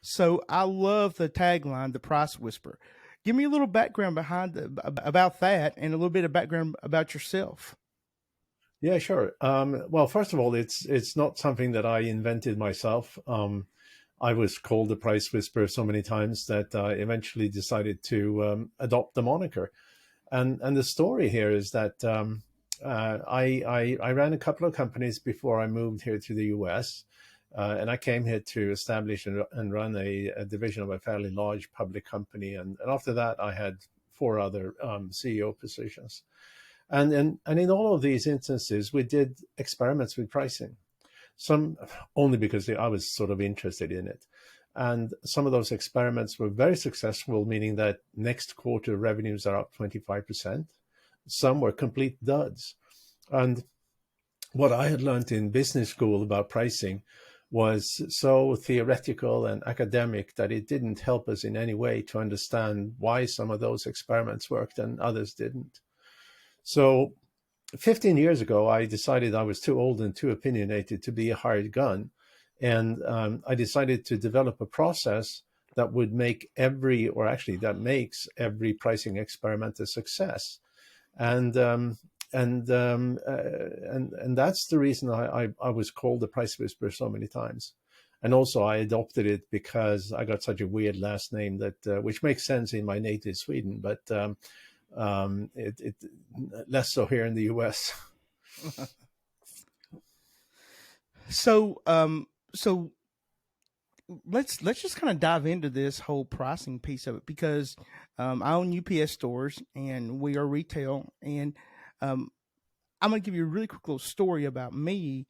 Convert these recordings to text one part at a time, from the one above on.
So I love the tagline, the price whisper. Give me a little background about that and a little bit of background about yourself. Yeah, sure. Well, first of all, it's not something that I invented myself. I was called the Price Whisperer so many times that I eventually decided to adopt the moniker. And the story here is that I ran a couple of companies before I moved here to the US. And I came here to establish and run a division of a fairly large public company. And after that, I had four other CEO positions. And in all of these instances, we did experiments with pricing. Some only because I was sort of interested in it. And some of those experiments were very successful, meaning that next quarter revenues are up 25%. Some were complete duds. And what I had learned in business school about pricing was so theoretical and academic that it didn't help us in any way to understand why some of those experiments worked and others didn't. So 15 years ago, I decided I was too old and too opinionated to be a hired gun. And I decided to develop a process that would make that makes every pricing experiment a success. And that's the reason I was called the Price Whisperer so many times. And also, I adopted it because I got such a weird last name that which makes sense in my native Sweden, but it less so here in the U.S. So let's just kind of dive into this whole pricing piece of it because I own UPS stores and we are retail, and um, I'm going to give you a really quick little story about me,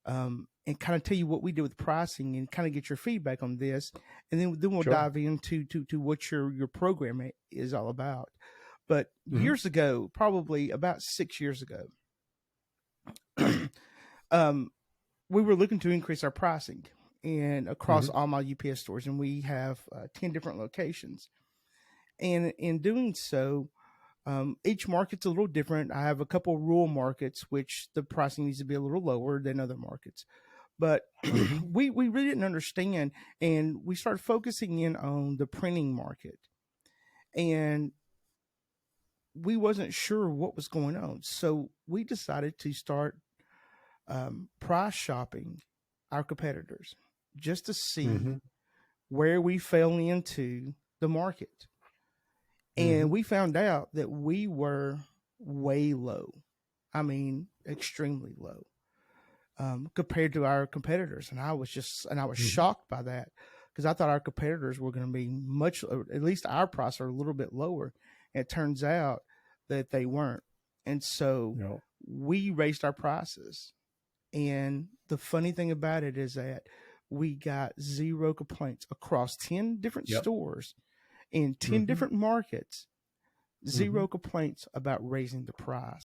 and kind of tell you what we do with pricing and kind of get your feedback on this, and then we'll Sure. dive into to what your program is all about. But Hmm. years ago, probably about 6 years ago, um, we were looking to increase our pricing and across Hmm. all my UPS stores, and we have 10 different locations. And in doing so, each market's a little different. I have a couple rural markets, which the pricing needs to be a little lower than other markets. But Hmm. we really didn't understand, and we started focusing in on the printing market, and we wasn't sure what was going on. So we decided to start price shopping our competitors just to see Hmm. where we fell into the market. And Hmm. we found out that we were way low. I mean, extremely low compared to our competitors. And I was Hmm. shocked by that because I thought our competitors were going to be much, at least our price are a little bit lower. And it turns out that they weren't. And so No. we raised our prices. And the funny thing about it is that we got zero complaints across 10 different Yep. stores in 10 Hmm. different markets, Hmm. zero complaints about raising the price.